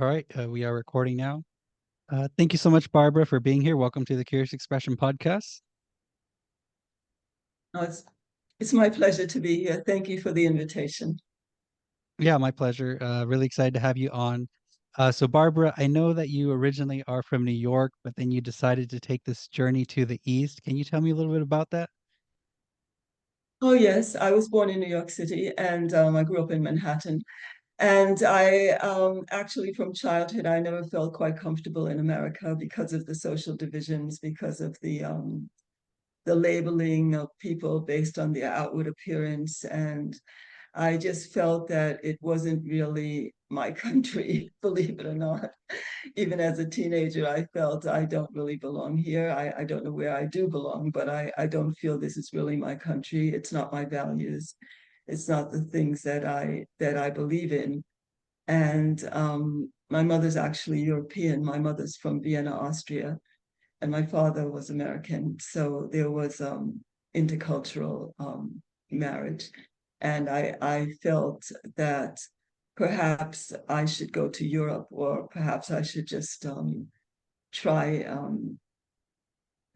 All right, we are recording now. Thank you so much, Barbara, for being here. Welcome to the Curious Expression podcast. No, it's my pleasure to be here. Thank you for the invitation. Yeah, my pleasure. Really excited to have you on. So, Barbara, I know that you originally are from New York, but then you decided to take this journey to the East. Can you tell me a little bit about that? Oh, yes, I was born in New York City and I grew up in Manhattan. And I actually, from childhood, I never felt quite comfortable in America because of the social divisions, because of the labeling of people based on their outward appearance. And I just felt that it wasn't really my country, believe it or not. Even as a teenager, I felt I don't really belong here. I don't know where I do belong, but I don't feel this is really my country. It's not my values. It's not the things that I believe in. And my mother's actually European. My mother's from Vienna, Austria, and my father was American. So there was intercultural marriage. And I felt that perhaps I should go to Europe, or perhaps I should just try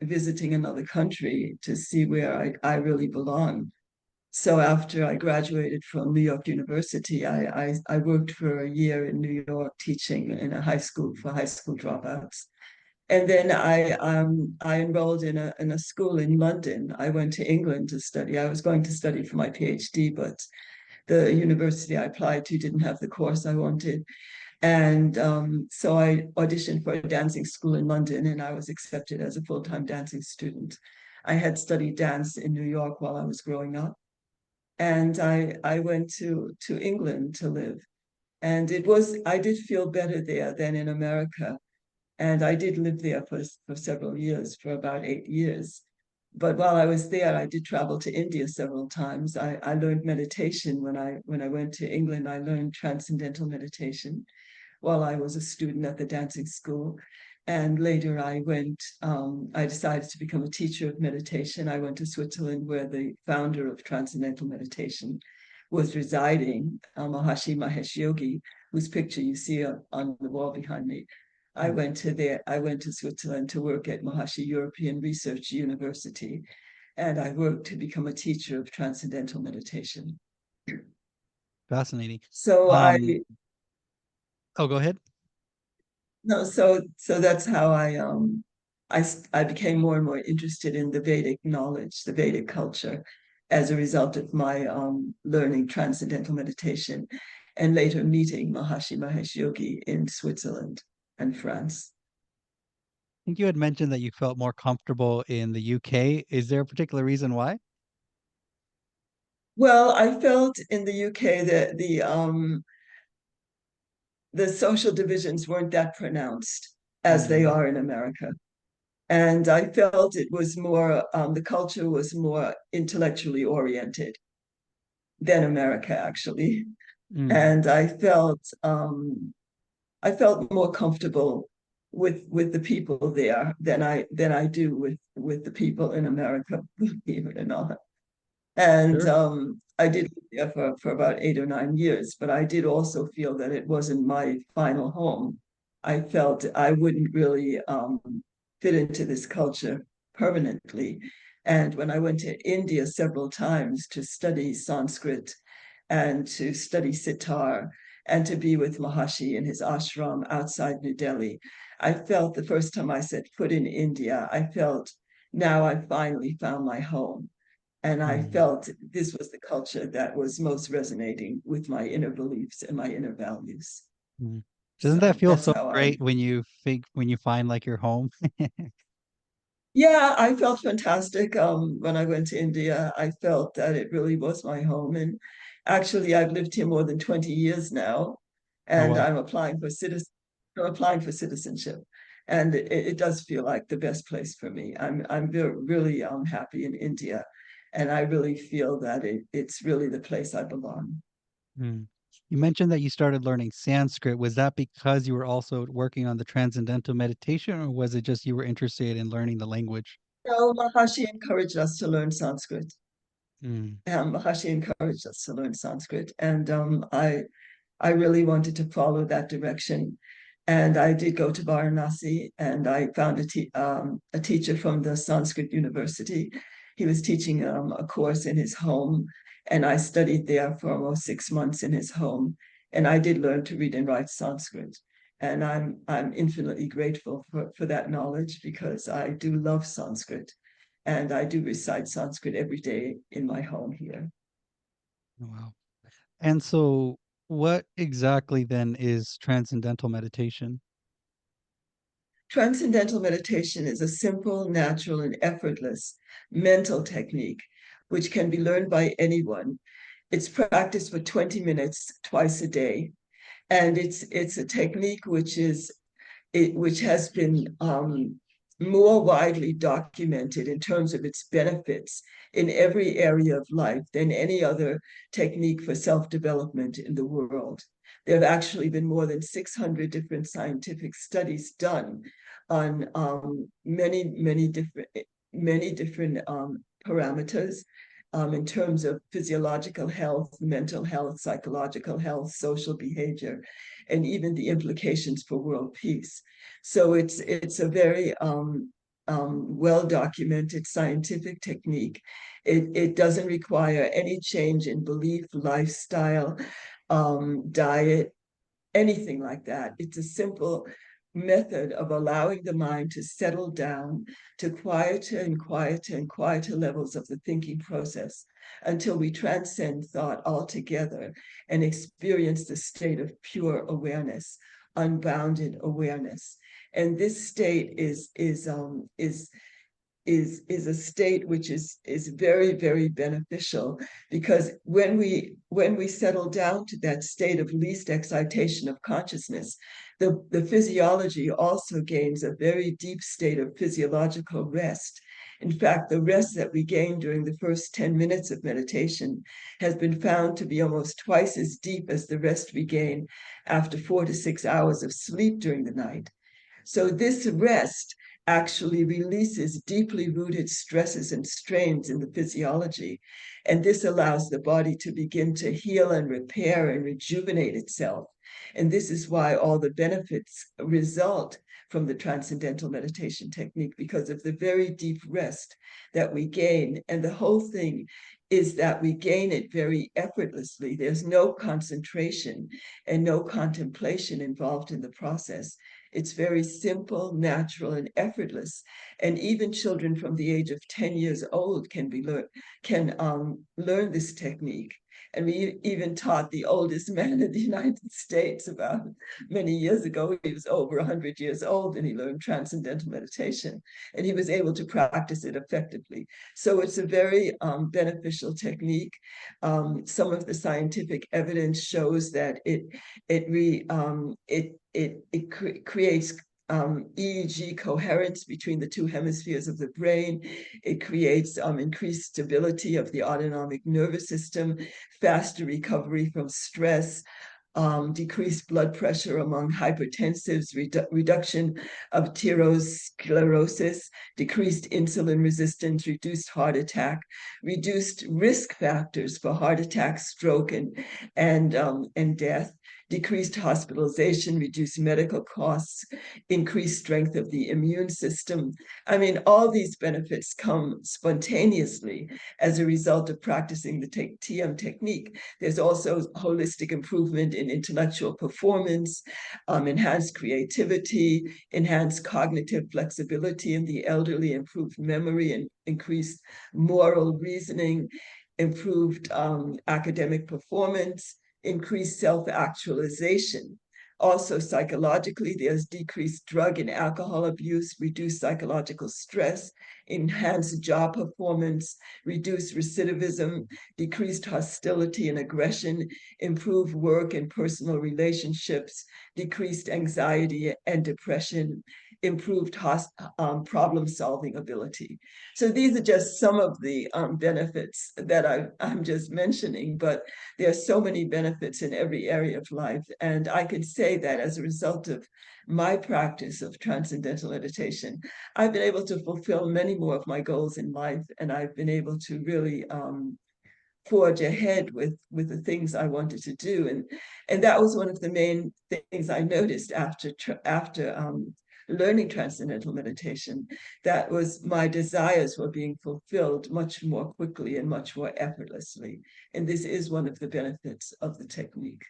visiting another country to see where I really belong. So after I graduated from New York University, I worked for a year in New York teaching in a high school for high school dropouts. And then I enrolled in a school in London. I went to England to study. I was going to study for my PhD, but the university I applied to didn't have the course I wanted. And so I auditioned for a dancing school in London, and I was accepted as a full-time dancing student. I had studied dance in New York while I was growing up, and I went to England to live. And I did feel better there than in America. And I did live there for several years, for about 8 years. But while I was there, I did travel to India several times. I learned meditation when I went to England. I learned Transcendental Meditation while I was a student at the dancing school. And later I decided to become a teacher of meditation. I went to Switzerland, where the founder of Transcendental Meditation was residing, Mahasi Mahesh Yogi, whose picture you see on the wall behind me. Mm. I went to Switzerland to work at Mahasi European Research University, and I worked to become a teacher of Transcendental Meditation. Fascinating. So Um, I oh, go ahead. No, so that's how I became more and more interested in the Vedic knowledge, the Vedic culture, as a result of my learning Transcendental Meditation, and later meeting Mahasi Mahesh Yogi in Switzerland and France. I think you had mentioned that you felt more comfortable in the UK. Is there a particular reason why? Well, I felt in the UK that the social divisions weren't that pronounced as they Mm, are in America. And I felt it was more, the culture was more intellectually oriented than America, actually. mm, And I felt more comfortable with the people there than I do with the people in America, believe it or not. And sure. I did live there for about 8 or 9 years, but I did also feel that it wasn't my final home. I felt I wouldn't really fit into this culture permanently. And when I went to India several times to study Sanskrit and to study sitar and to be with Maharshi in his ashram outside New Delhi, I felt the first time I set foot in India, I felt now I finally found my home. And I Mm, felt this was the culture that was most resonating with my inner beliefs and my inner values. mm. Doesn't that So feel that's so how great when you find like your home? yeah, I felt fantastic when I went to India. I felt that it really was my home. And actually, I've lived here more than 20 years now, Oh and well. I'm applying for citizenship. And it does feel like the best place for me. I'm really happy in India, and I really feel that it's really the place I belong. Mm. You mentioned that you started learning Sanskrit. Was that because you were also working on the Transcendental Meditation, or was it just you were interested in learning the language? So Maharshi encouraged us to learn Sanskrit. Mm, Maharshi encouraged us to learn Sanskrit, and I really wanted to follow that direction. And I did go to Varanasi, and I found a teacher from the Sanskrit University. He was teaching a course in his home, and I studied there for almost 6 months in his home. And I did learn to read and write Sanskrit. And I'm infinitely grateful for that knowledge, because I do love Sanskrit. And I do recite Sanskrit every day in my home here. Wow. And so, what exactly then is transcendental meditation? Transcendental meditation is a simple, natural, and effortless mental technique which can be learned by anyone. It's practiced for 20 minutes twice a day. And it's a technique which has been more widely documented in terms of its benefits in every area of life than any other technique for self-development in the world. There have actually been more than 600 different scientific studies done on many different parameters in terms of physiological health, mental health, psychological health, social behavior, and even the implications for world peace. So it's a very well documented scientific technique. It doesn't require any change in belief, lifestyle, diet, anything like that. It's a simple method of allowing the mind to settle down to quieter levels of the thinking process until we transcend thought altogether and experience the state of pure awareness, unbounded awareness. And this state is a state which is very, very beneficial, because when we settle down to that state of least excitation of consciousness, the physiology also gains a very deep state of physiological rest. In fact, the rest that we gain during the first 10 minutes of meditation has been found to be almost twice as deep as the rest we gain after 4 to 6 hours of sleep during the night. So this rest actually releases deeply rooted stresses and strains in the physiology. And this allows the body to begin to heal and repair and rejuvenate itself. And this is why all the benefits result from the transcendental meditation technique, because of the very deep rest that we gain. And the whole thing is that we gain it very effortlessly. There's no concentration and no contemplation involved in the process. It's very simple, natural, and effortless. And even children from the age of 10 years old can learn this technique. And we even taught the oldest man in the United States about many years ago. He was over 100 years old, and he learned transcendental meditation, and he was able to practice it effectively. So it's a very beneficial technique. Some of the scientific evidence shows that it creates EEG coherence between the two hemispheres of the brain. It creates increased stability of the autonomic nervous system, faster recovery from stress, decreased blood pressure among hypertensives, reduction of atherosclerosis, decreased insulin resistance, reduced heart attack, reduced risk factors for heart attack, stroke, and death, decreased hospitalization, reduced medical costs, increased strength of the immune system. I mean, all these benefits come spontaneously as a result of practicing the TM technique. There's also holistic improvement in intellectual performance, enhanced creativity, enhanced cognitive flexibility in the elderly, improved memory, and increased moral reasoning, improved academic performance, increased self-actualization. Also, psychologically, there's decreased drug and alcohol abuse, reduced psychological stress, enhanced job performance, reduced recidivism, decreased hostility and aggression, improved work and personal relationships, decreased anxiety and depression, improved problem-solving ability. So these are just some of the benefits that I'm just mentioning, but there are so many benefits in every area of life. And I can say that as a result of my practice of transcendental meditation, I've been able to fulfill many more of my goals in life, and I've been able to really forge ahead with the things I wanted to do. And that was one of the main things I noticed after learning transcendental meditation. That was my desires were being fulfilled much more quickly and much more effortlessly. And this is one of the benefits of the technique.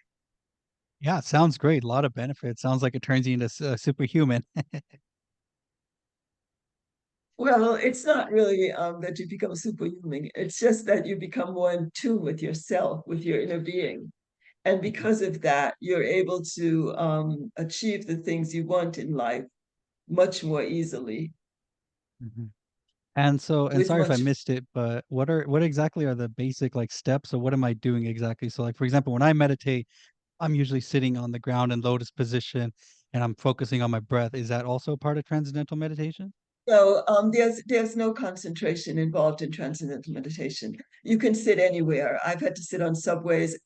Yeah, it sounds great. A lot of benefits. Sounds like it turns you into superhuman. Well, it's not really that you become superhuman. It's just that you become more in tune with yourself, with your inner being. And Mhm, because of that, you're able to achieve the things you want in life much more easily mhm. And so, and with sorry if I much. missed it, but what exactly are the basic like steps? So what am I doing exactly? So like for example, when I meditate, I'm usually sitting on the ground in lotus position and I'm focusing on my breath. Is that also part of transcendental meditation? So there's no concentration involved in transcendental meditation. You can sit anywhere. I've had to sit on subways,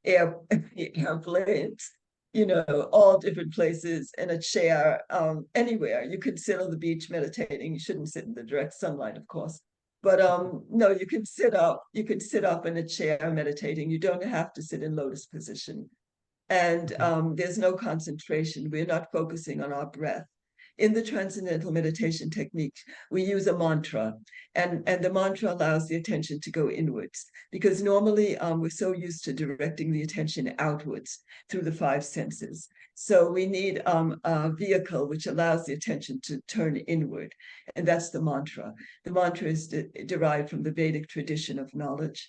air, airplanes, all different places in a chair, anywhere. You can sit on the beach meditating. You shouldn't sit in the direct sunlight, of course. But no, you can sit up. You can sit up in a chair meditating. You don't have to sit in lotus position. And Okay. there's no concentration. We're not focusing on our breath. In the transcendental meditation technique, we use a mantra, and the mantra allows the attention to go inwards because normally we're so used to directing the attention outwards through the five senses. So we need a vehicle which allows the attention to turn inward, and that's the mantra. The mantra is derived from the Vedic tradition of knowledge,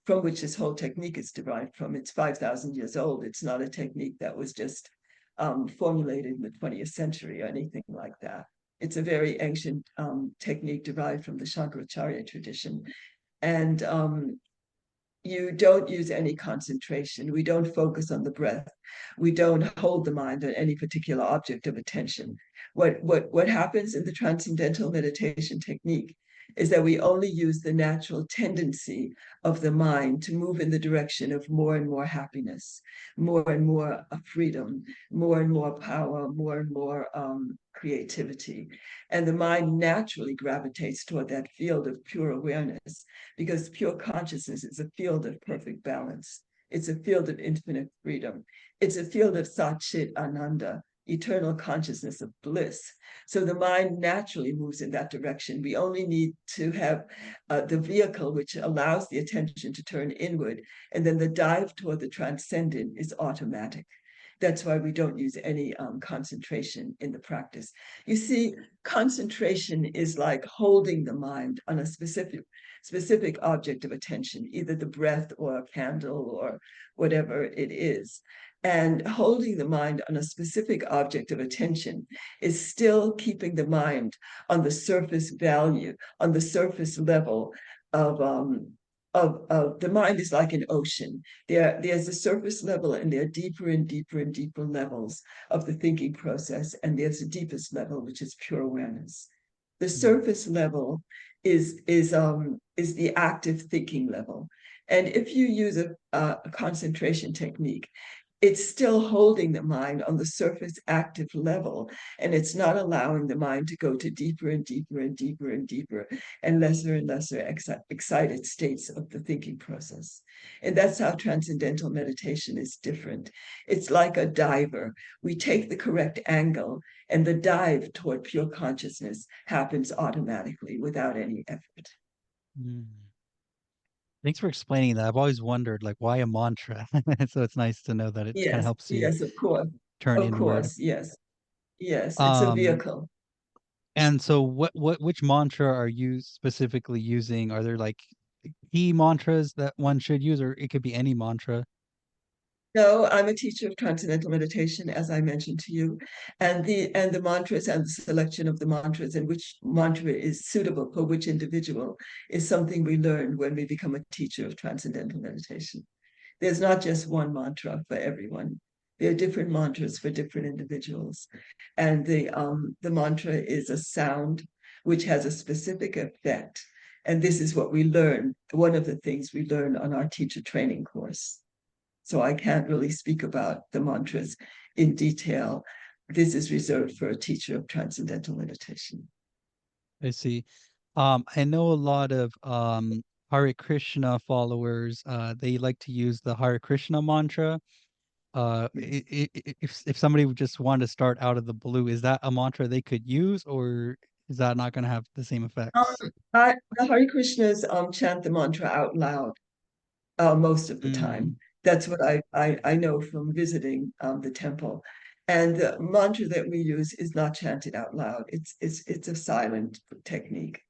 from which this whole technique is derived from. It's 5,000 years old. It's not a technique that was just formulated in the 20th century or anything like that. It's a very ancient technique derived from the Shankaracharya tradition. And you don't use any concentration. We don't focus on the breath. We don't hold the mind on any particular object of attention. What happens in the transcendental meditation technique is that we only use the natural tendency of the mind to move in the direction of more and more happiness, more and more freedom, more and more power, more and more creativity. And the mind naturally gravitates toward that field of pure awareness because pure consciousness is a field of perfect balance. It's a field of infinite freedom. It's a field of Satchit Ananda, eternal consciousness of bliss. So the mind naturally moves in that direction. We only need to have the vehicle which allows the attention to turn inward, and then the dive toward the transcendent is automatic. That's why we don't use any concentration in the practice. You see, concentration is like holding the mind on a specific object of attention, either the breath or a candle or whatever it is. And holding the mind on a specific object of attention is still keeping the mind on the surface value, on the surface level of the mind is like an ocean. There's a surface level, and there are deeper and deeper and deeper levels of the thinking process, and there's the deepest level, which is pure awareness. The Mm. surface level is the active thinking level, and if you use a concentration technique, it's still holding the mind on the surface active level, and it's not allowing the mind to go to deeper and deeper and deeper and lesser excited states of the thinking process. And that's how transcendental meditation is different. It's like a diver. We take the correct angle, and the dive toward pure consciousness happens automatically without any effort. Mm. Thanks for explaining that. I've always wondered like why a mantra. So it's nice to know that it kind of Yes, helps you yes, of course. turn Of inward. course, yes. Yes, it's a Um, vehicle. and so which mantra are you specifically using? Are there like key mantras that one should use, or it could be any mantra? No, I'm a teacher of transcendental meditation, as I mentioned to you, and the mantras and the selection of the mantras and which mantra is suitable for which individual is something we learn when we become a teacher of transcendental meditation. There's not just one mantra for everyone. There are different mantras for different individuals, and the mantra is a sound which has a specific effect. And this is what we learn. One of the things we learn on our teacher training course. So I can't really speak about the mantras in detail. This is reserved for a teacher of transcendental meditation. I see. I know a lot of Hare Krishna followers, they like to use the Hare Krishna mantra. If somebody would just want to start out of the blue, is that a mantra they could use, or is that not going to have the same effects? The Hare Krishnas chant the mantra out loud most of the time. Mm, That's what I know from visiting the temple. And the mantra that we use is not chanted out loud. It's a silent technique.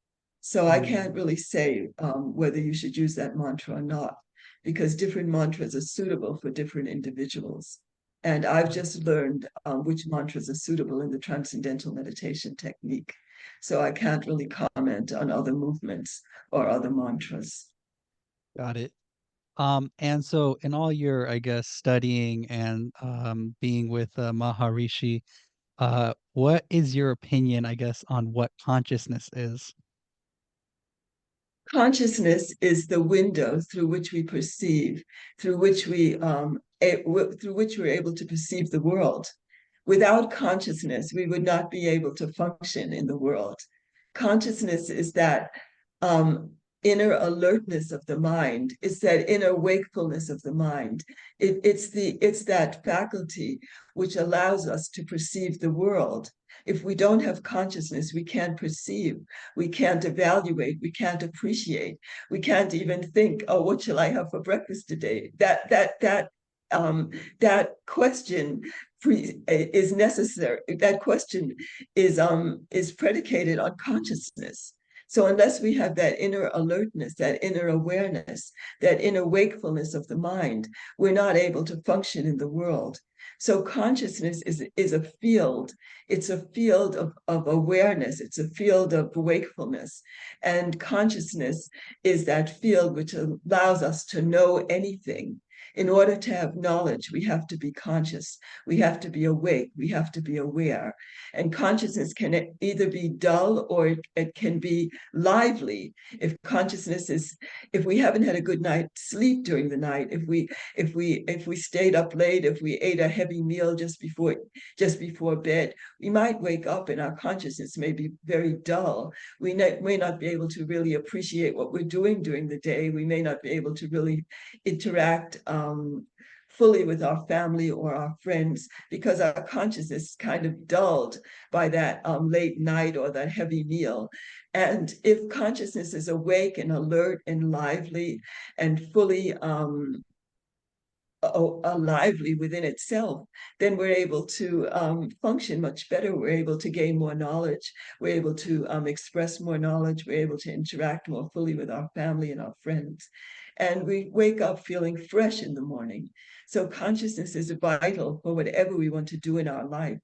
So I can't mm, really say whether you should use that mantra or not, because different mantras are suitable for different individuals. And I've mm. just learned which mantras are suitable in the Transcendental Meditation technique. So I can't really comment on other movements or other mantras. Got it. And so in all your, I guess, studying and being with Maharishi, what is your opinion, I guess, on what consciousness is? Consciousness is the window through which we perceive, through which through which we're able to perceive the world. Without consciousness, we would not be able to function in the world. Consciousness is that um, inner alertness of the mind. It's that inner wakefulness of the mind. It's that faculty which allows us to perceive the world. If we don't have consciousness, we can't perceive, we can't evaluate, we can't appreciate, we can't even think, oh, what shall I have for breakfast today? Um, that question is necessary. That question is predicated on consciousness. So unless we have that inner alertness, that inner awareness, that inner wakefulness of the mind, we're not able to function in the world. So consciousness is a field. It's a field of awareness. It's a field of wakefulness. And consciousness is that field which allows us to know anything. In order to have knowledge, we have to be conscious. We have to be awake. We have to be aware. And consciousness can either be dull or it can be lively. If we haven't had a good night's sleep during the night, if we stayed up late, if we ate a heavy meal just before bed, we might wake up and our consciousness may be very dull. We may not be able to really appreciate what we're doing during the day. We may not be able to really interact fully with our family or our friends because our consciousness is kind of dulled by that late night or that heavy meal. And if consciousness is awake and alert and lively and fully lively within itself, then we're able to function much better. We're able to gain more knowledge. We're able to express more knowledge. We're able to interact more fully with our family and our friends. And we wake up feeling fresh in the morning. So consciousness is vital for whatever we want to do in our life.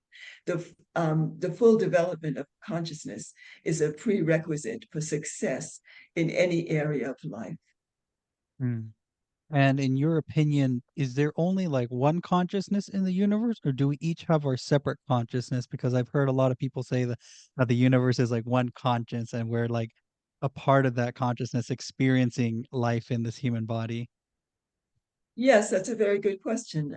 The full development of consciousness is a prerequisite for success in any area of life. Mm. And in your opinion, is there only like one consciousness in the universe, or do we each have our separate consciousness? Because I've heard a lot of people say that the universe is like one conscience and we're like a part of that consciousness experiencing life in this human body. Yes, that's a very good question.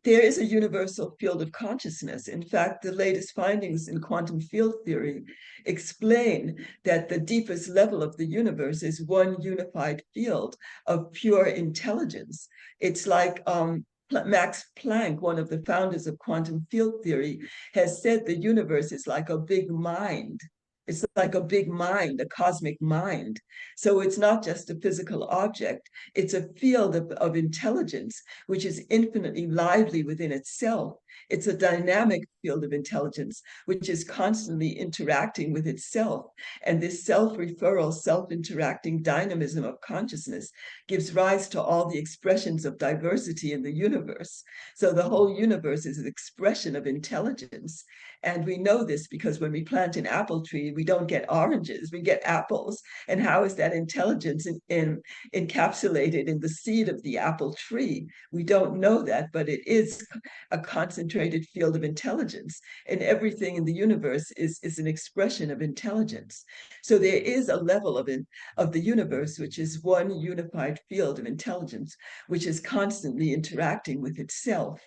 There is a universal field of consciousness. In fact, the latest findings in quantum field theory explain that the deepest level of the universe is one unified field of pure intelligence. It's like Max Planck, one of the founders of quantum field theory, has said the universe is like a big mind. It's like a big mind, a cosmic mind. So it's not just a physical object, it's a field of intelligence which is infinitely lively within itself. It's a dynamic field of intelligence, which is constantly interacting with itself. And this self-referral, self-interacting dynamism of consciousness gives rise to all the expressions of diversity in the universe. So the whole universe is an expression of intelligence. And we know this because when we plant an apple tree, we don't get oranges, we get apples. And how is that intelligence encapsulated in the seed of the apple tree? We don't know that, but it is a concentrated field of intelligence. And everything in the universe is an expression of intelligence. So there is a level of the universe, which is one unified field of intelligence, which is constantly interacting with itself.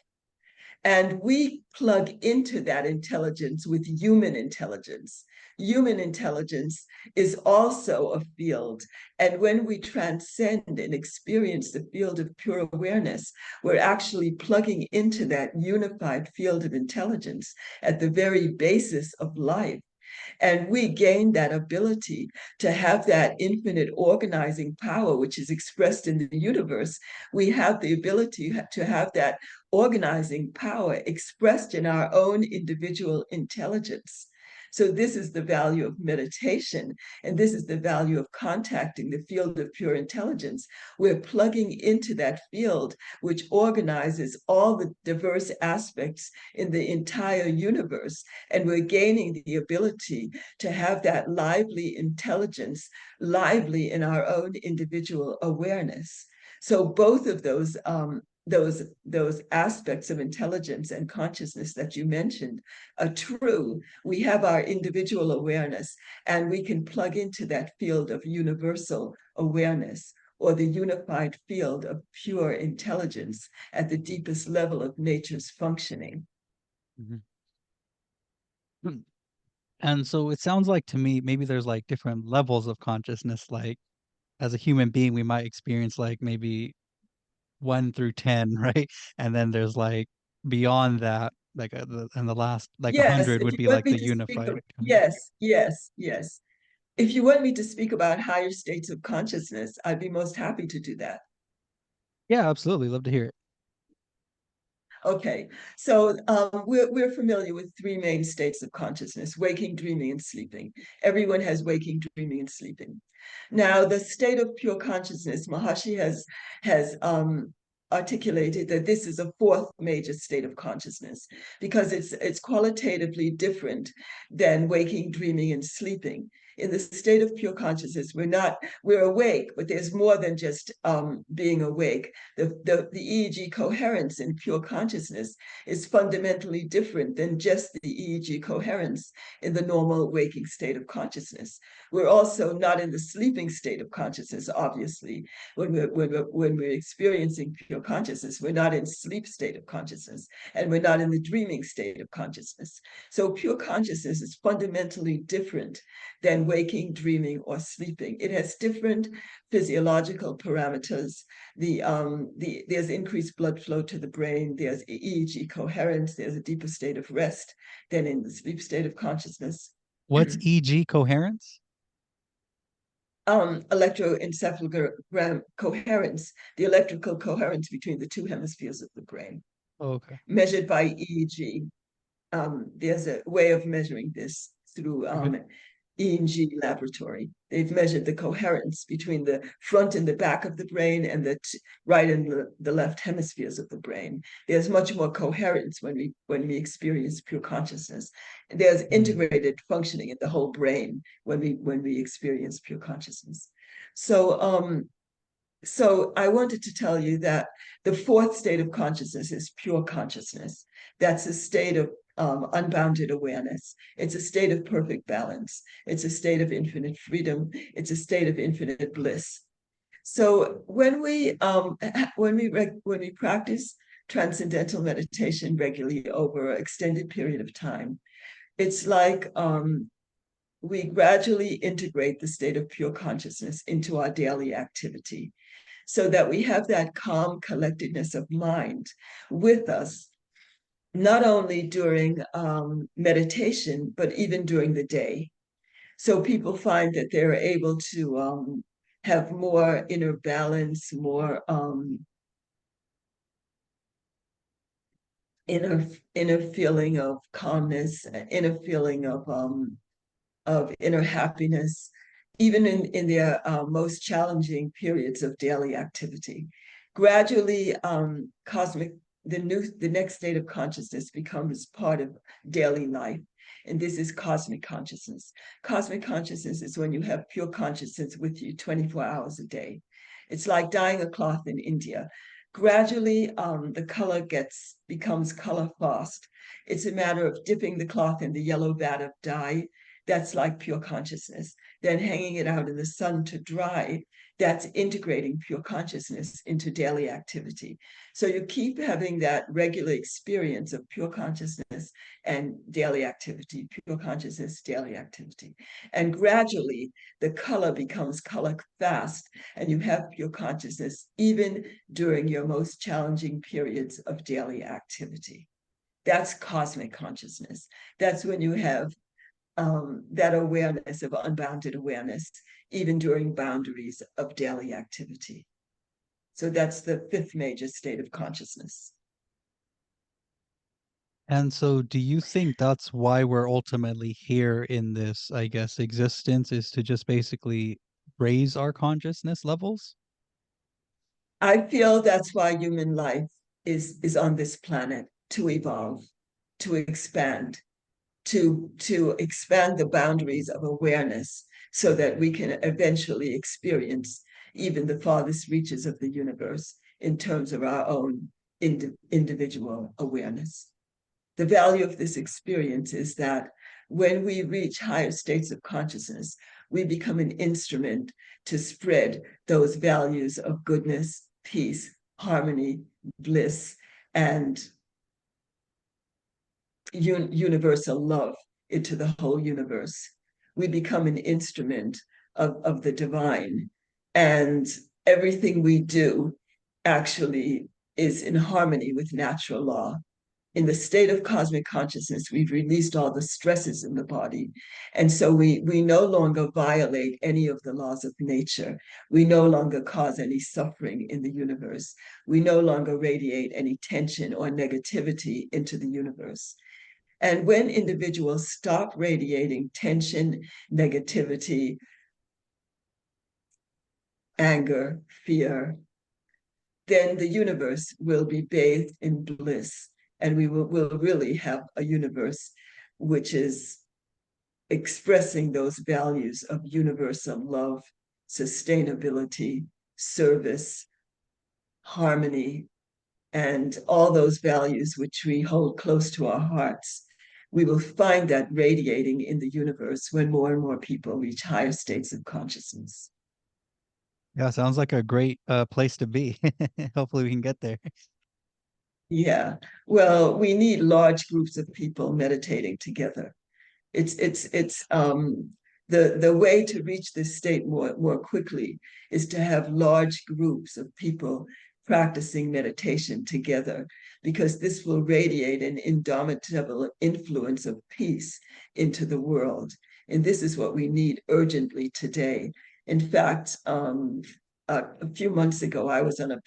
And we plug into that intelligence with human intelligence. human intelligence is also a field. And when we transcend and experience the field of pure awareness, we're actually plugging into that unified field of intelligence at the very basis of life. And we gain that ability to have that infinite organizing power, which is expressed in the universe. We have the ability to have that organizing power expressed in our own individual intelligence. So, this is the value of meditation, and this is the value of contacting the field of pure intelligence. We're plugging into that field, which organizes all the diverse aspects in the entire universe, and we're gaining the ability to have that lively intelligence, lively in our own individual awareness. So, both of those aspects of intelligence and consciousness that you mentioned are true. We have our individual awareness, and we can plug into that field of universal awareness, or the unified field of pure intelligence at the deepest level of nature's functioning. Mhm. And so it sounds like to me, maybe there's like different levels of consciousness. Like as a human being, we might experience like maybe 1 through 10, right? And then there's like beyond that, like and the last like a Yes, hundred if would you be want like me the to speak of, unified kind of. yes, yes, yes. If you want me to speak about higher states of consciousness, I'd be most happy to do that. Yeah, absolutely. Love to hear it. Okay, so we're familiar with three main states of consciousness: waking, dreaming, and sleeping. Everyone has waking, dreaming, and sleeping. Now, the state of pure consciousness, Maharshi has articulated that this is a fourth major state of consciousness, because it's qualitatively different than waking, dreaming, and sleeping. In the state of pure consciousness, we're awake, but there's more than just being awake. The EEG coherence in pure consciousness is fundamentally different than just the EEG coherence in the normal waking state of consciousness. We're also not in the sleeping state of consciousness, obviously. When we're experiencing pure consciousness, we're not in sleep state of consciousness, and we're not in the dreaming state of consciousness. So pure consciousness is fundamentally different than waking, dreaming, or sleeping. It has different physiological parameters. There's increased blood flow to the brain, there's EEG coherence, there's a deeper state of rest than in the sleep state of consciousness. What's EG coherence? Electroencephalogram coherence, the electrical coherence between the two hemispheres of the brain, Oh, okay. measured by EEG. There's a way of measuring this through Okay. EEG laboratory. They've measured the coherence between the front and the back of the brain and the right and the left hemispheres of the brain. There's much more coherence when we experience pure consciousness. And there's Mm. integrated functioning in the whole brain when we experience pure consciousness. So I wanted to tell you that the fourth state of consciousness is pure consciousness. That's a state of unbounded awareness. It's a state of perfect balance. It's a state of infinite freedom. It's a state of infinite bliss. So when we practice transcendental meditation regularly over an extended period of time, it's like we gradually integrate the state of pure consciousness into our daily activity, so that we have that calm collectedness of mind with us, not only during meditation, but even during the day. So people find that they're able to have more inner balance, more inner feeling of calmness, inner feeling of inner happiness, even in their most challenging periods of daily activity. Gradually, the next state of consciousness becomes part of daily life. And this is cosmic consciousness. Cosmic consciousness is when you have pure consciousness with you 24 hours a day. It's like dyeing a cloth in India. Gradually, the color becomes color fast. It's a matter of dipping the cloth in the yellow vat of dye. that's like pure consciousness. Then hanging it out in the sun to dry, that's integrating pure consciousness into daily activity. So you keep having that regular experience of pure consciousness and daily activity, pure consciousness, daily activity. And gradually, the color becomes color fast, and you have pure consciousness even during your most challenging periods of daily activity. That's cosmic consciousness. That's when you have that awareness of unbounded awareness, even during boundaries of daily activity. So that's the fifth major state of consciousness. And so do you think that's why we're ultimately here in this, I guess, existence, is to just basically raise our consciousness levels? I feel that's why human life is on this planet, to evolve, to expand, to expand the boundaries of awareness so that we can eventually experience even the farthest reaches of the universe in terms of our own individual awareness. The value of this experience is that when we reach higher states of consciousness, we become an instrument to spread those values of goodness, peace, harmony, bliss, and universal love into the whole universe. We become an instrument of the divine, and everything we do actually is in harmony with natural law. In the state of cosmic consciousness, we've released all the stresses in the body. And so we no longer violate any of the laws of nature. We no longer cause any suffering in the universe. We no longer radiate any tension or negativity into the universe. And when individuals stop radiating tension, negativity, anger, fear, then the universe will be bathed in bliss. And will really have a universe which is expressing those values of universal love, sustainability, service, harmony, and all those values which we hold close to our hearts. We will find that radiating in the universe when more and more people reach higher states of consciousness. Yeah, sounds like a great place to be. Hopefully we can get there. Yeah. Well, we need large groups of people meditating together. It's the way to reach this state more quickly is to have large groups of people practicing meditation together, because this will radiate an indomitable influence of peace into the world. And this is what we need urgently today. In fact, a few months ago, I was on a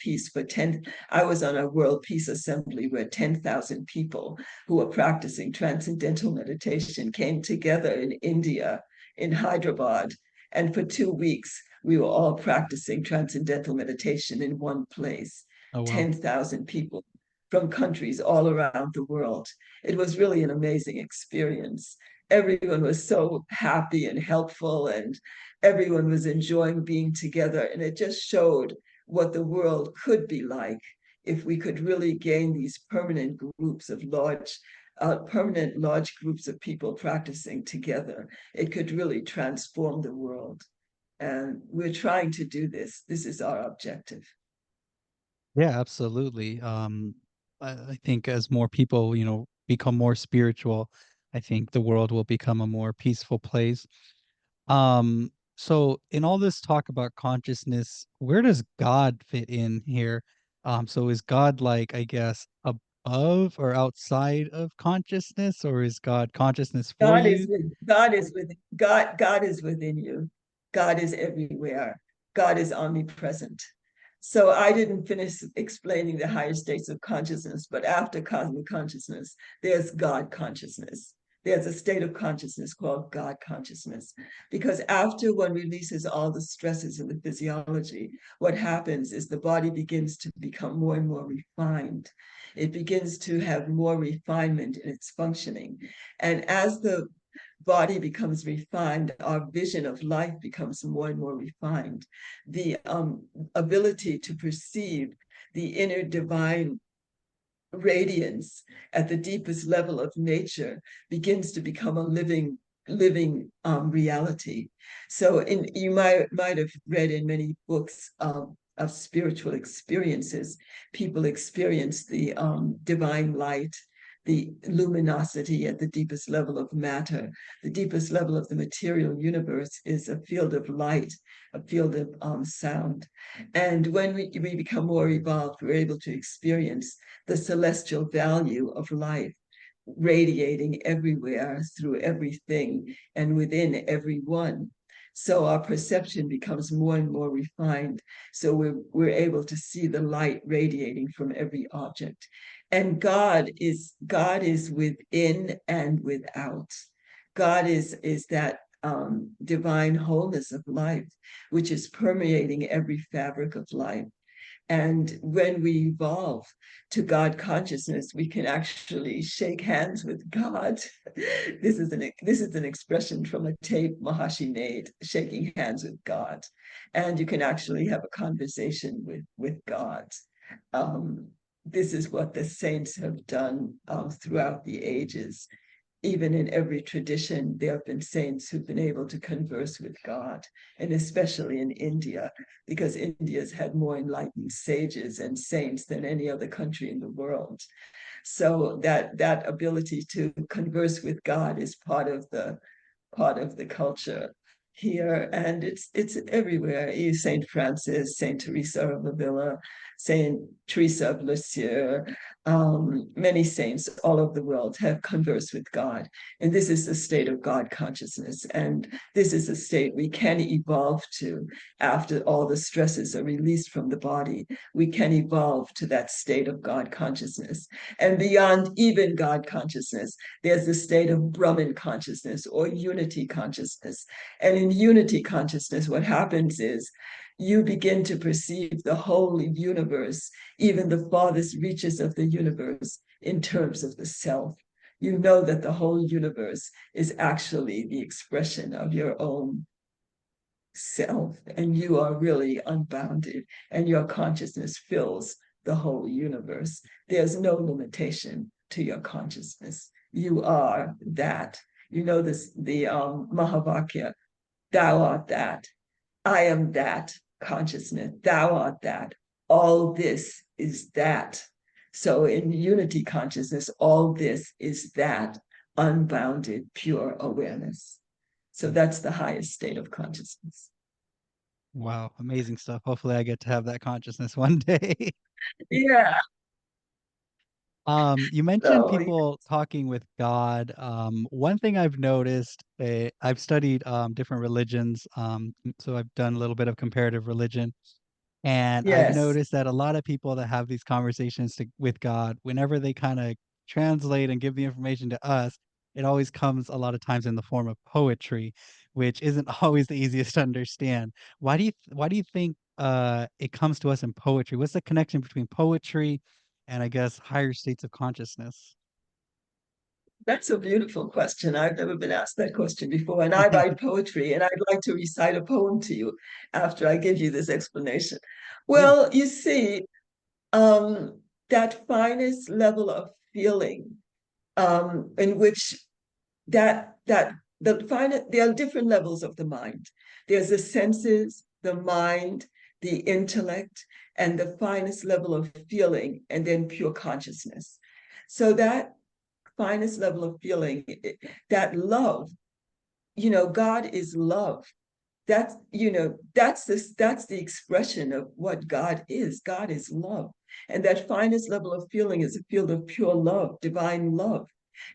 World Peace Assembly where 10,000 people who were practicing Transcendental Meditation came together in India, in Hyderabad. And for 2 weeks, we were all practicing Transcendental Meditation in one place, Oh, wow. 10,000 people from countries all around the world. It was really an amazing experience. Everyone was so happy and helpful, and everyone was enjoying being together. And it just showed what the world could be like if we could really gain these permanent large groups of people practicing together. It could really transform the world. And we're trying to do this. This is our objective. Yeah, absolutely. I think as more people, become more spiritual, I think the world will become a more peaceful place. So in all this talk about consciousness, where does God fit in here? So is God like, I guess, above or outside of consciousness, or is God consciousness for you? God is within you. God is everywhere. God is omnipresent. So I didn't finish explaining the higher states of consciousness, but after cosmic consciousness, there's God consciousness. There's a state of consciousness called God consciousness. Because after one releases all the stresses in the physiology, what happens is the body begins to become more and more refined. It begins to have more refinement in its functioning. And as the body becomes refined, our vision of life becomes more and more refined. The ability to perceive the inner divine radiance at the deepest level of nature begins to become a living living reality. So you might have read in many books of spiritual experiences, people experience the divine light, the luminosity at the deepest level of matter. The deepest level of the material universe is a field of light, a field of sound. And when we become more evolved, we're able to experience the celestial value of life radiating everywhere through everything and within everyone. So our perception becomes more and more refined. So we're able to see the light radiating from every object. And God is within and without. God is that divine wholeness of life, which is permeating every fabric of life. And when we evolve to God consciousness, we can actually shake hands with God. This is an expression from a tape Maharshi made, shaking hands with God. And you can actually have a conversation with God. Um, this is what the saints have done throughout the ages. Even in every tradition, there have been saints who've been able to converse with God, and especially in India, because India's had more enlightened sages and saints than any other country in the world. So that ability to converse with God is part of the culture here, and it's everywhere. Saint Francis, Saint Teresa of Avila, Saint Teresa of Lisieux, many saints all over the world have conversed with God, and this is the state of God consciousness, and this is a state we can evolve to after all the stresses are released from the body. We can evolve to that state of God consciousness, and beyond even God consciousness, there's the state of Brahman consciousness or unity consciousness. And in unity consciousness, what happens is you begin to perceive the whole universe, even the farthest reaches of the universe, in terms of the self. You know that the whole universe is actually the expression of your own self, and you are really unbounded, and your consciousness fills the whole universe. There's no limitation to your consciousness. You are that. You know this, the Mahavakya, thou art that. I am that consciousness. Thou art that. All this is that. So in unity consciousness, all this is that unbounded, pure awareness. So that's the highest state of consciousness. Wow, amazing stuff. Hopefully I get to have that consciousness one day. Yeah. You mentioned So people talking with God. One thing I've noticed, I've studied different religions, so I've done a little bit of comparative religion. And I've yes, noticed that a lot of people that have these conversations with God, whenever they kind of translate and give the information to us, it always comes a lot of times in the form of poetry, which isn't always the easiest to understand. Why do you think it comes to us in poetry? What's the connection between poetry and I guess higher states of consciousness? that's a beautiful question. I've never been asked that question before. And I write poetry, and I'd like to recite a poem to you after I give you this explanation. Yeah. Well, you see, um, that finest level of feeling in which there are different levels of the mind. There's the senses, the mind, the intellect, and the finest level of feeling, and then pure consciousness. So that finest level of feeling, that love, God is love. That's the expression of what God is. God is love. And that finest level of feeling is a field of pure love, divine love.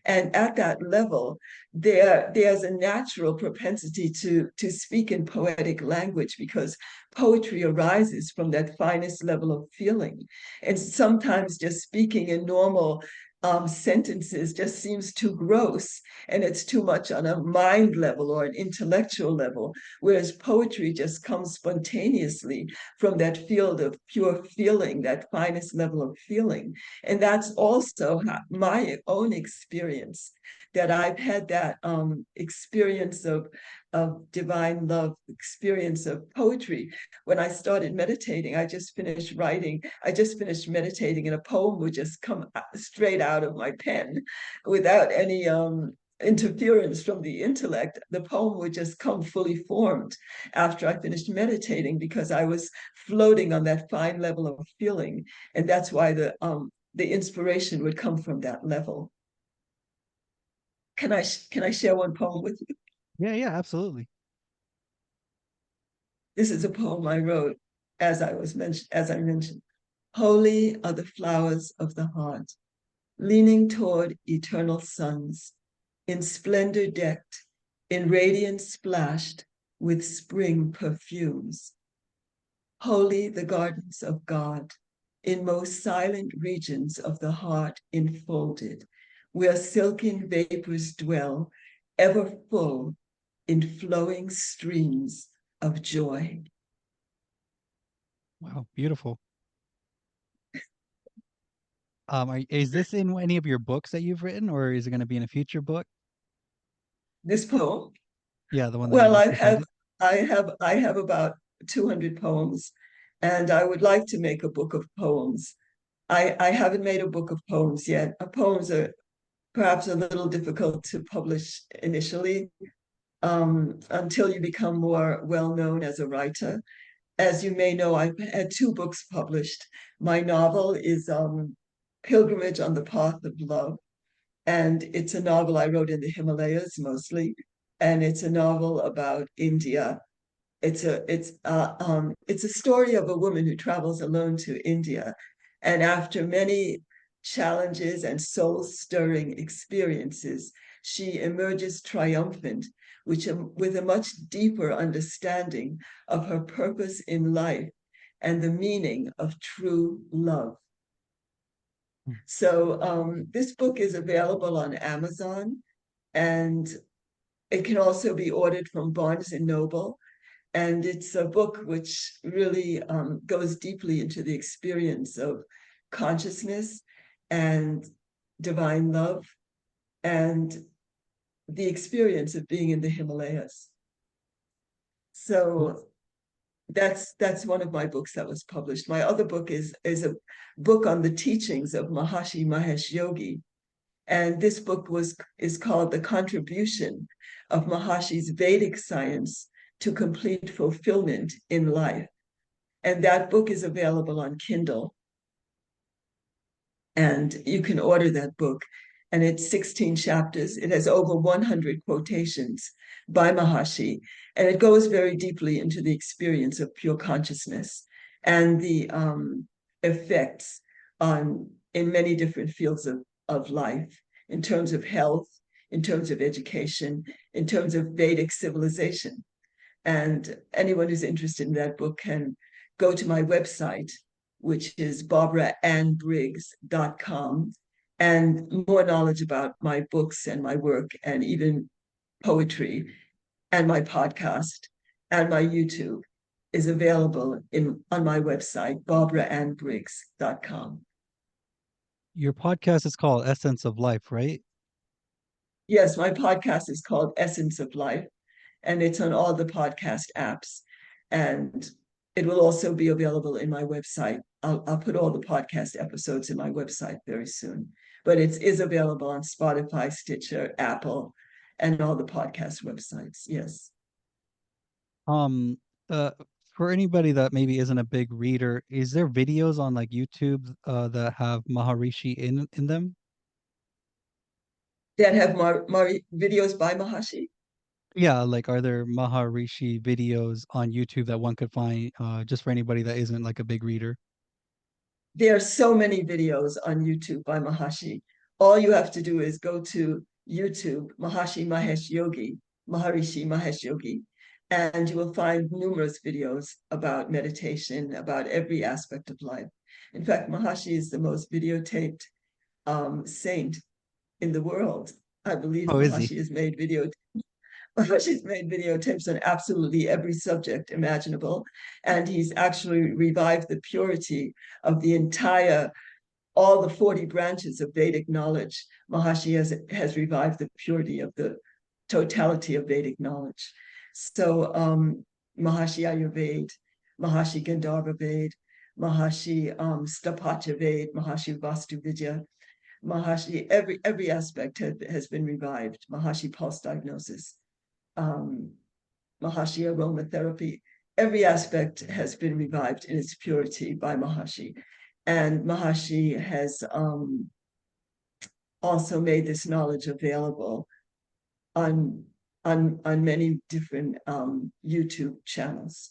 And at that level, there's a natural propensity to speak in poetic language, because poetry arises from that finest level of feeling. And sometimes just speaking in normal sentences just seems too gross, and it's too much on a mind level or an intellectual level, whereas poetry just comes spontaneously from that field of pure feeling, that finest level of feeling. And that's also my own experience, that I've had that experience of divine love, experience of poetry. When I started meditating, I just finished meditating, and a poem would just come straight out of my pen without any interference from the intellect, the poem would just come fully formed after I finished meditating because I was floating on that fine level of feeling, and that's why the inspiration would come from that level. Can I share one poem with you? Yeah, yeah, absolutely. This is a poem I wrote as I mentioned. Holy are the flowers of the heart, leaning toward eternal suns, in splendor decked, in radiance splashed with spring perfumes. Holy the gardens of God, in most silent regions of the heart enfolded, where silken vapors dwell, ever full in flowing streams of joy. Wow, beautiful. Is this in any of your books that you've written, or is it going to be in a future book? This poem, Yeah, the one that you well, just recited. I have about 200 poems, and I would like to make a book of poems. I haven't made a book of poems yet. Poems are perhaps a little difficult to publish initially, until you become more well known as a writer. As you may know, I've had two books published. My novel is Pilgrimage on the Path of Love, and it's a novel I wrote in the Himalayas mostly, and it's a novel about India. It's a story of a woman who travels alone to India, and after many challenges and soul-stirring experiences, she emerges triumphant, which with a much deeper understanding of her purpose in life and the meaning of true love. Mm. So this book is available on Amazon, and it can also be ordered from Barnes and Noble. And it's a book which really goes deeply into the experience of consciousness and divine love and the experience of being in the Himalayas. Cool. So that's one of my books that was published. My other book is a book on the teachings of Maharishi Mahesh Yogi. And this book is called The Contribution of Maharishi's Vedic Science to Complete Fulfillment in Life. And that book is available on Kindle. And you can order that book. And it's 16 chapters. It has over 100 quotations by Maharishi. And it goes very deeply into the experience of pure consciousness and the effects on in many different fields of life, in terms of health, in terms of education, in terms of Vedic civilization. And anyone who's interested in that book can go to my website, which is barbaraannbriggs.com, and more knowledge about my books and my work, and even poetry, and my podcast, and my YouTube is available on my website, barbaraannbriggs.com. Your podcast is called Essence of Life, right? Yes, my podcast is called Essence of Life, and it's on all the podcast apps. And it will also be available in my website. I'll put all the podcast episodes in my website very soon. But it is available on Spotify, Stitcher, Apple, and all the podcast websites. Yes. Um, uh, for anybody that maybe isn't a big reader, is there videos on like YouTube that have Maharishi in them? That have videos by Maharishi. Yeah, like are there Maharishi videos on YouTube that one could find just for anybody that isn't like a big reader? There are so many videos on YouTube by Maharishi. All you have to do is go to YouTube, Maharishi Mahesh Yogi, and you will find numerous videos about meditation, about every aspect of life. In fact, Maharishi is the most videotaped saint in the world. I believe Oh, is he? Maharishi has made she's made videotapes on absolutely every subject imaginable. And he's actually revived the purity of all the 40 branches of Vedic knowledge. Maharishi has revived the purity of the totality of Vedic knowledge. So Maharishi Ayurveda, Maharishi Gandharva Ved, Maharishi Stapacha Ved, Maharishi Vastu Vidya, Mahasi, every aspect has been revived. Mahasi pulse diagnosis, um, Mahasi aromatherapy, every aspect has been revived in its purity by Mahasi. And Mahasi has also made this knowledge available on on many different YouTube channels.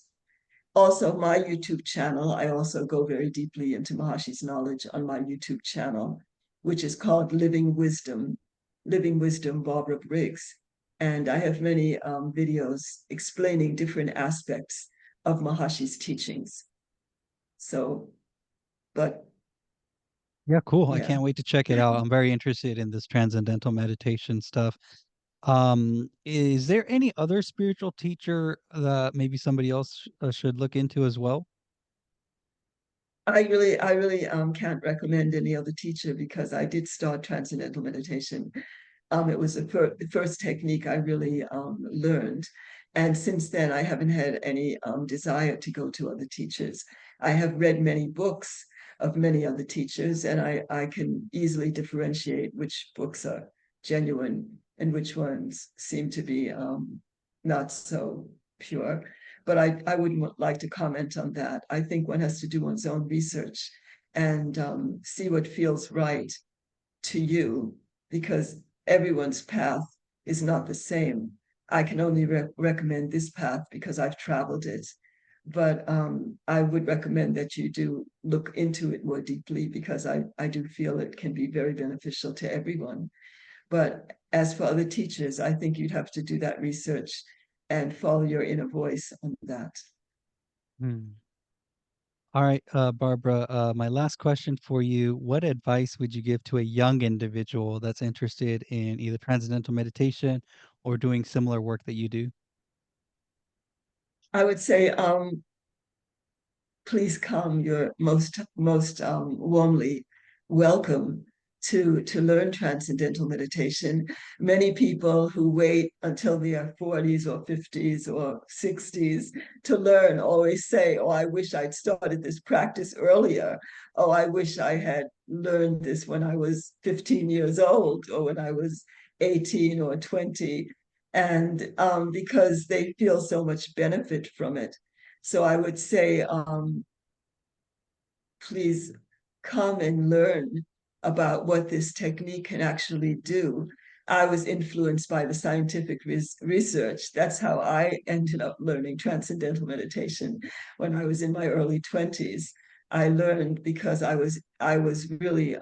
Also, my YouTube channel, I also go very deeply into Mahashi's knowledge on my YouTube channel, which is called Living Wisdom Barbara Briggs. And I have many videos explaining different aspects of Mahashi's teachings. So, but Yeah, cool. I yeah, can't wait to check it out. I'm very interested in this transcendental meditation stuff. Is there any other spiritual teacher that maybe somebody else should look into as well? I really can't recommend any other teacher because I did start Transcendental Meditation. It was the first technique I really learned. And since then, I haven't had any desire to go to other teachers. I have read many books of many other teachers, and I can easily differentiate which books are genuine and which ones seem to be not so pure. But I wouldn't like to comment on that. I think one has to do one's own research and see what feels right to you, because everyone's path is not the same. I can only recommend this path because I've traveled it. But I would recommend that you do look into it more deeply because I do feel it can be very beneficial to everyone. But as for other teachers, I think you'd have to do that research and follow your inner voice on that. Hmm. All right, Barbara, my last question for you. What advice would you give to a young individual that's interested in either transcendental meditation or doing similar work that you do? I would say please come. You're most warmly welcome to learn transcendental meditation. Many people who wait until their 40s or 50s or 60s to learn always say, "Oh, I wish I'd started this practice earlier. Oh, I wish I had learned this when I was 15 years old or when I was 18 or 20." And because they feel so much benefit from it. So I would say, please come and learn about what this technique can actually do. I was influenced by the scientific research. That's how I ended up learning transcendental meditation when I was in my early 20s. I learned because I was really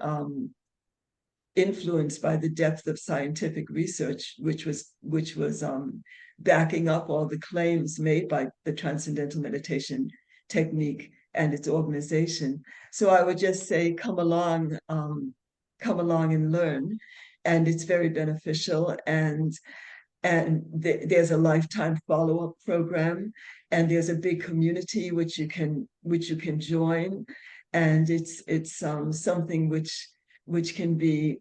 influenced by the depth of scientific research, which was backing up all the claims made by the transcendental meditation technique and its organization. So I would just say, come along and learn, and it's very beneficial. And there's a lifetime follow-up program, and there's a big community which you can join, and it's something which can be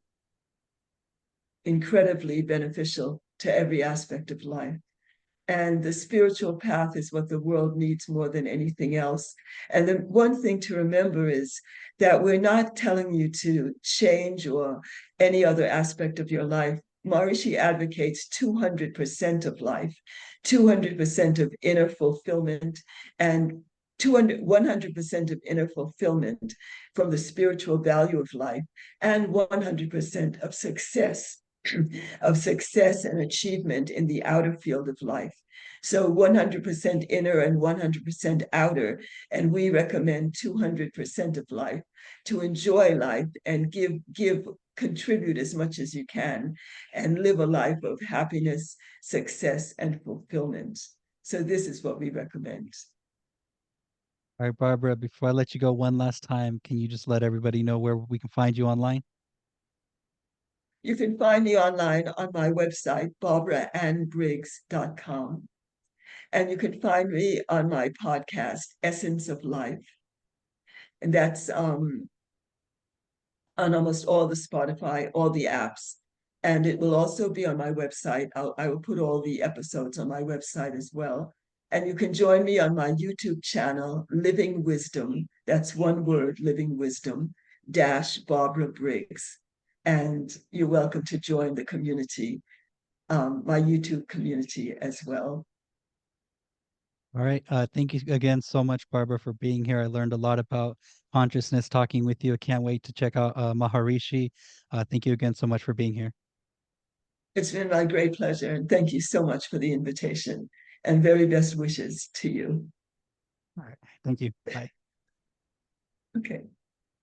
incredibly beneficial to every aspect of life. And the spiritual path is what the world needs more than anything else. And the one thing to remember is that we're not telling you to change or any other aspect of your life. Maharishi advocates 200% of life, 200% of inner fulfillment, and 100% of inner fulfillment from the spiritual value of life, and 100% of success of success and achievement in the outer field of life. So 100% inner and 100% outer. And we recommend 200% of life to enjoy life and contribute as much as you can and live a life of happiness, success, and fulfillment. So this is what we recommend. All right, Barbara, before I let you go one last time, can you just let everybody know where we can find you online? You can find me online on my website, barbaraannbriggs.com. And you can find me on my podcast, Essence of Life. And that's on almost all the Spotify, all the apps. And it will also be on my website. I will put all the episodes on my website as well. And you can join me on my YouTube channel, Living Wisdom. That's one word, Living Wisdom, dash Barbara Briggs. And you're welcome to join the community, my YouTube community as well. All right. Thank you again so much, Barbara, for being here. I learned a lot about consciousness talking with you. I can't wait to check out Maharishi. Thank you again so much for being here. It's been my great pleasure, and thank you so much for the invitation, and very best wishes to you. All right. Thank you. Bye. Okay.